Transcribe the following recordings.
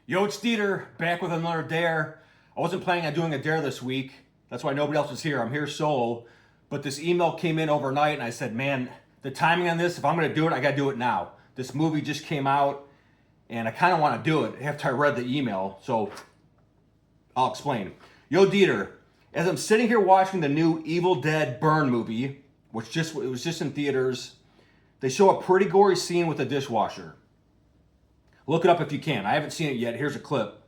Yo, it's Dieter, back with another dare. I wasn't planning on doing a dare this week. That's why nobody else was here. I'm here solo. But this email came in overnight and I said, man, the timing on this, if I'm going to do it, I got to do it now. This movie just came out and I kind of want to do it after I read the email. So I'll explain. Yo, Dieter, as I'm sitting here watching the new Evil Dead Burn movie, which it was just in theaters, they show a pretty gory scene with a dishwasher. Look it up if you can. I haven't seen it yet. Here's a clip.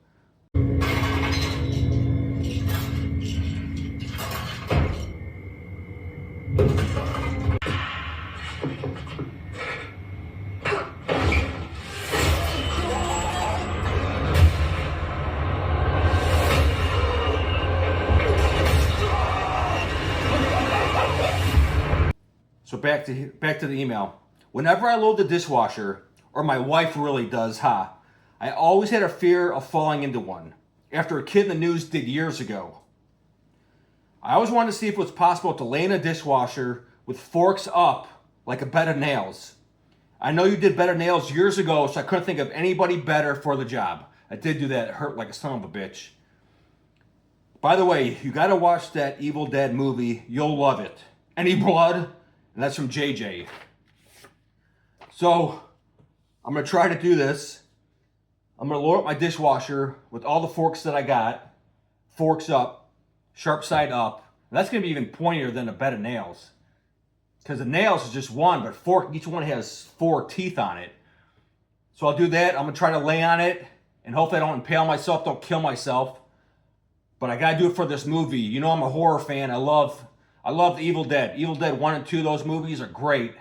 So back to the email. Whenever I load the dishwasher, or my wife really does, I always had a fear of falling into one, after a kid in the news did years ago. I always wanted to see if it was possible to lay in a dishwasher with forks up like a bed of nails. I know you did bed of nails years ago, so I couldn't think of anybody better for the job. I did do that. It hurt like a son of a bitch. By the way, you gotta watch that Evil Dead movie. You'll love it. Any blood? And that's from JJ. So, I'm going to try to do this. I'm going to load up my dishwasher with all the forks that I got. Forks up, sharp side up. And that's going to be even pointier than a bed of nails. Because the nails is just one, but fork, each one has 4 teeth on it. So I'll do that. I'm going to try to lay on it. And hopefully I don't impale myself, don't kill myself. But I got to do it for this movie. You know I'm a horror fan. I love the Evil Dead. Evil Dead 1 and 2, those movies are great.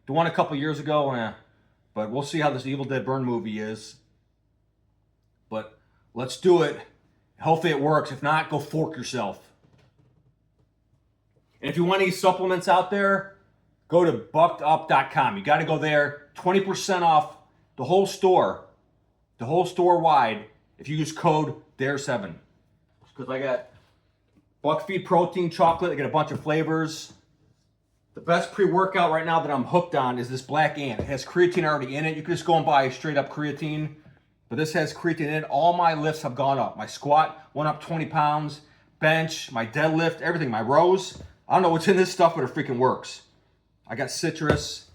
The one a couple years ago, but we'll see how this Evil Dead Burn movie is. But let's do it. Hopefully it works. If not, go fork yourself. And if you want any supplements out there, go to buckedup.com. You got to go there. 20% off the whole store wide, if you use code DARE7. Because I got buckfeed protein chocolate. I get a bunch of flavors. The best pre-workout right now that I'm hooked on is this Black Ant. It has creatine already in it. You can just go and buy straight up creatine. But this has creatine in it. All my lifts have gone up. My squat went up 20 pounds. Bench, my deadlift, everything. My rows. I don't know what's in this stuff, but it freaking works. I got citrus.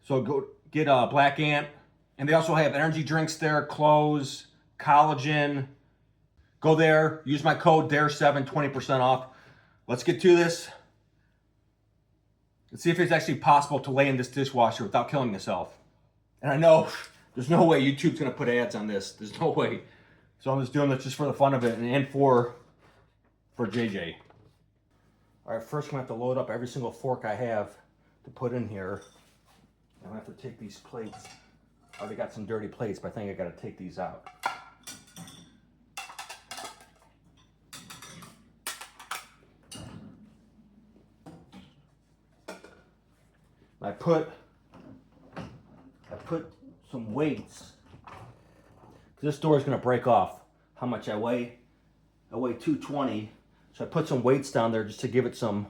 So go get Black Ant. And they also have energy drinks there. Clothes, collagen. Go there. Use my code DARE7, 20% off. Let's get to this. Let's see if it's actually possible to lay in this dishwasher without killing yourself. And I know there's no way YouTube's going to put ads on this. There's no way. So I'm just doing this just for the fun of it and for JJ. All right, first I'm going to have to load up every single fork I have to put in here. I'm going to have to take these plates. I already got some dirty plates, but I think I got to take these out. I put some weights. This door is going to break off. How much I weigh? I weigh 220. So I put some weights down there just to give it some,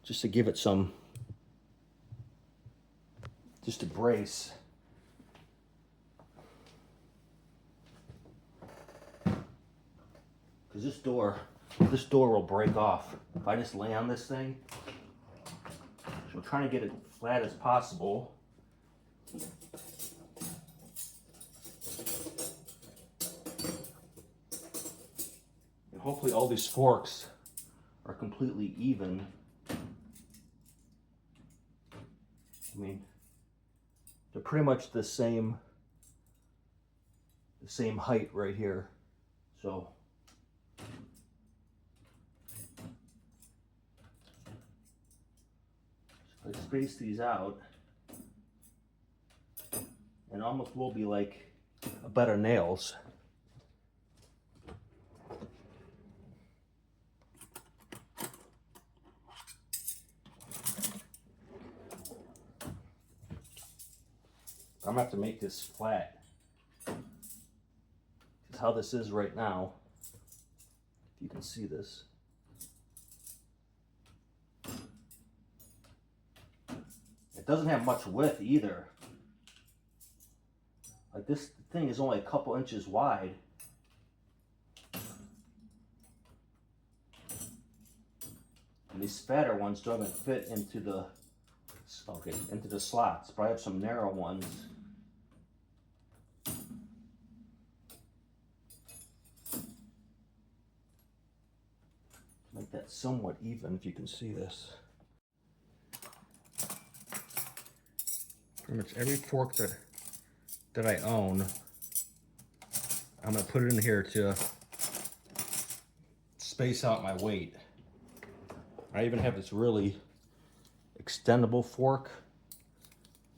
just to brace. Because this door will break off if I just lay on this thing. So I'm trying to get it flat as possible. And hopefully all these forks are completely even. I mean, they're pretty much the same height right here. So I space these out, and almost will be like a bed of nails. I'm gonna have to make this flat. That's how this is right now. If you can see this. It doesn't have much width either. Like this thing is only a couple inches wide. And these fatter ones don't even fit into the, into the slots. But I have some narrow ones. Make that somewhat even, if you can see this. Pretty much every fork that I own, I'm gonna put it in here to space out my weight. I even have this really extendable fork.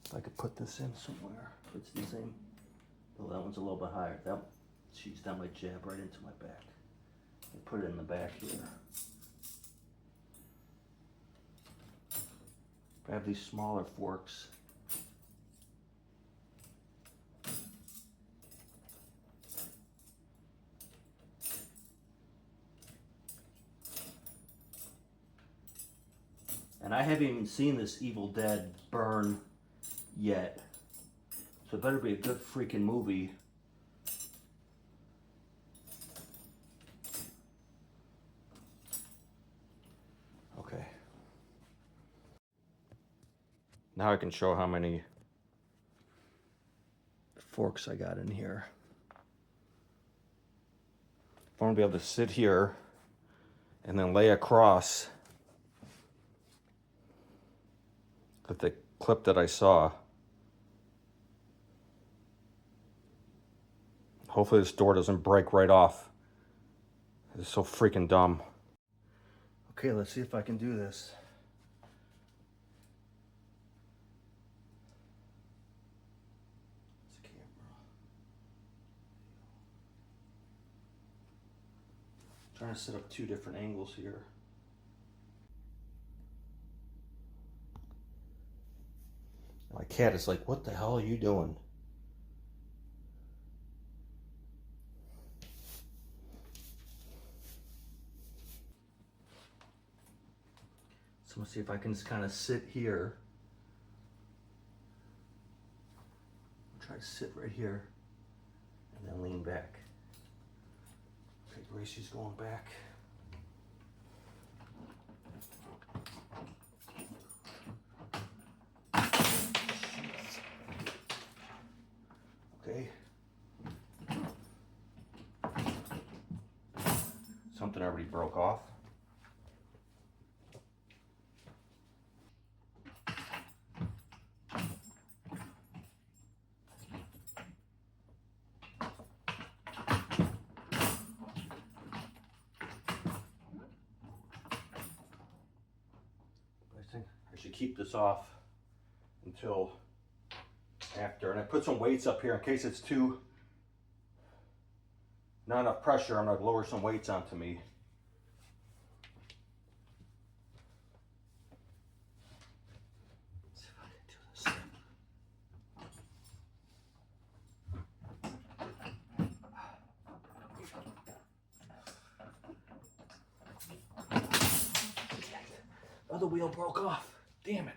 If I could put this in somewhere. It's the same. Oh, that one's a little bit higher. That might jab right into my back. I put it in the back here. I have these smaller forks. And I haven't even seen this Evil Dead burn yet. So it better be a good freaking movie. Okay. Now I can show how many forks I got in here. If I want to be able to sit here and then lay across the clip that I saw. Hopefully this door doesn't break right off. It's so freaking dumb. Okay, let's see if I can do this. It's a camera. I'm trying to set up two different angles here. My cat is like, what the hell are you doing? So I'm gonna see if I can just kind of sit here. Try to sit right here and then lean back. Okay, Gracie's going back. Okay. Something already broke off. I think I should keep this off until after. And I put some weights up here in case it's not enough pressure. I'm going to lower some weights onto me. Let's see if I can do this. Other wheel broke off. Damn it.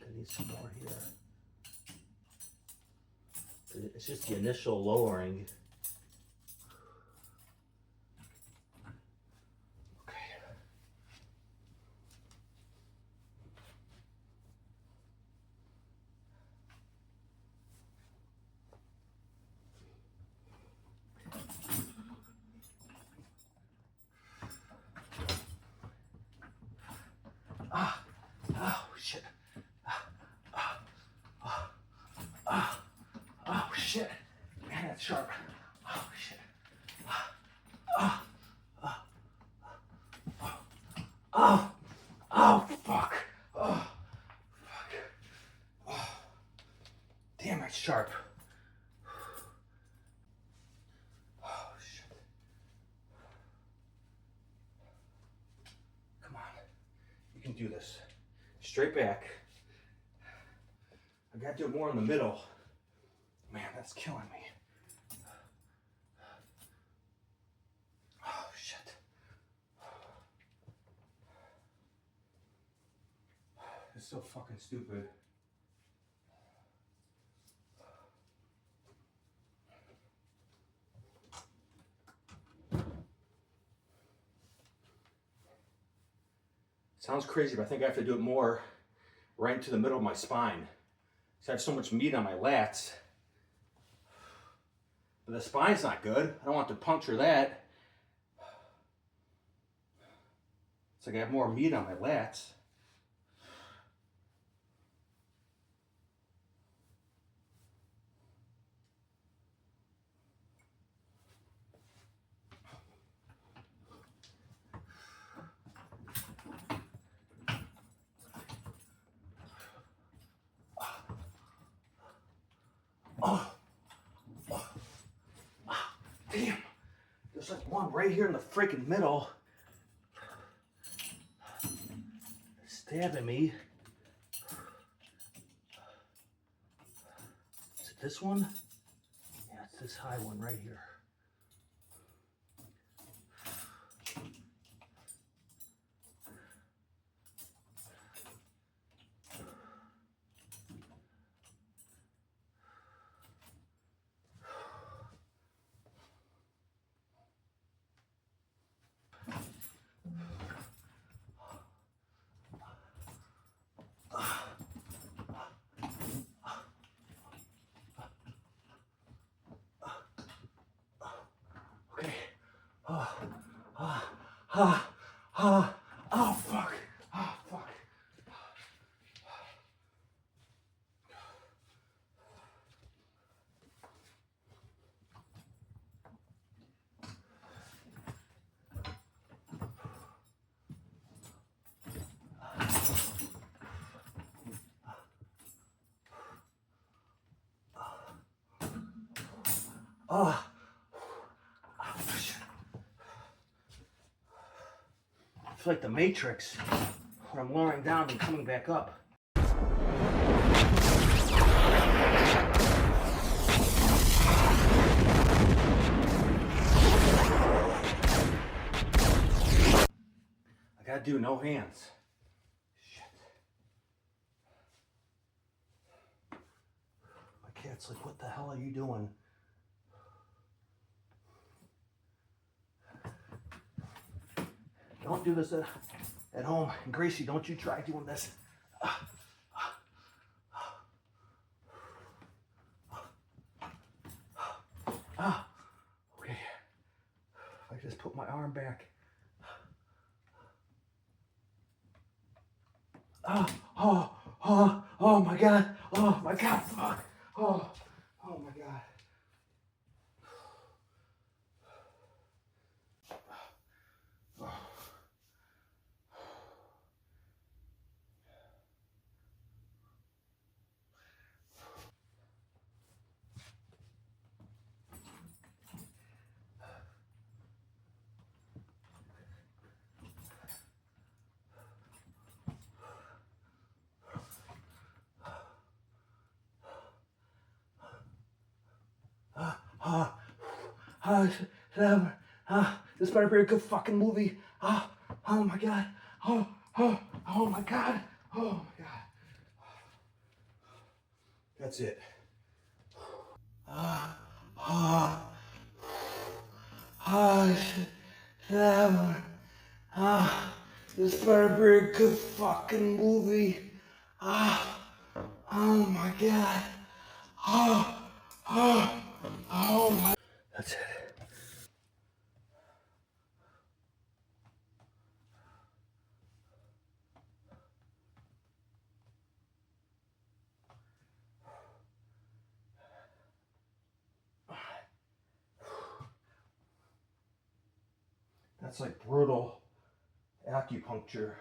I need some more here. It's just the initial lowering. Okay. Oh shit. Oh shit. Man, that's sharp. Oh shit. Oh fuck. Oh fuck. Oh. Damn, that's sharp. Oh shit. Come on. You can do this. Straight back. I gotta do it more in the middle. Man, that's killing me. Oh shit. It's so fucking stupid. Sounds crazy, but I think I have to do it more right into the middle of my spine. Because I have so much meat on my lats. But the spine's not good. I don't want to puncture that. It's like I have more meat on my lats. Damn. There's like one right here in the freaking middle. Stabbing me. Is it this one? Yeah, it's this high one right here. Okay. Oh, fuck. Oh, fuck. Oh. It's like the Matrix, where I'm lowering down and coming back up. I gotta do no hands. Shit. My cat's like, what the hell are you doing? Don't do this at home. And Gracie, don't you try doing this. Okay. I just put my arm back. Oh my God. Oh my God, fuck. Oh my God. This better be a good fucking movie. Oh my God. Oh my God. Oh my God. That's it. This better be a good fucking movie. Oh my God. Oh my. That's it. That's like brutal acupuncture.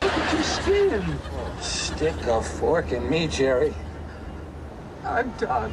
Look at your skin. Stick a fork in me, Jerry. I'm done.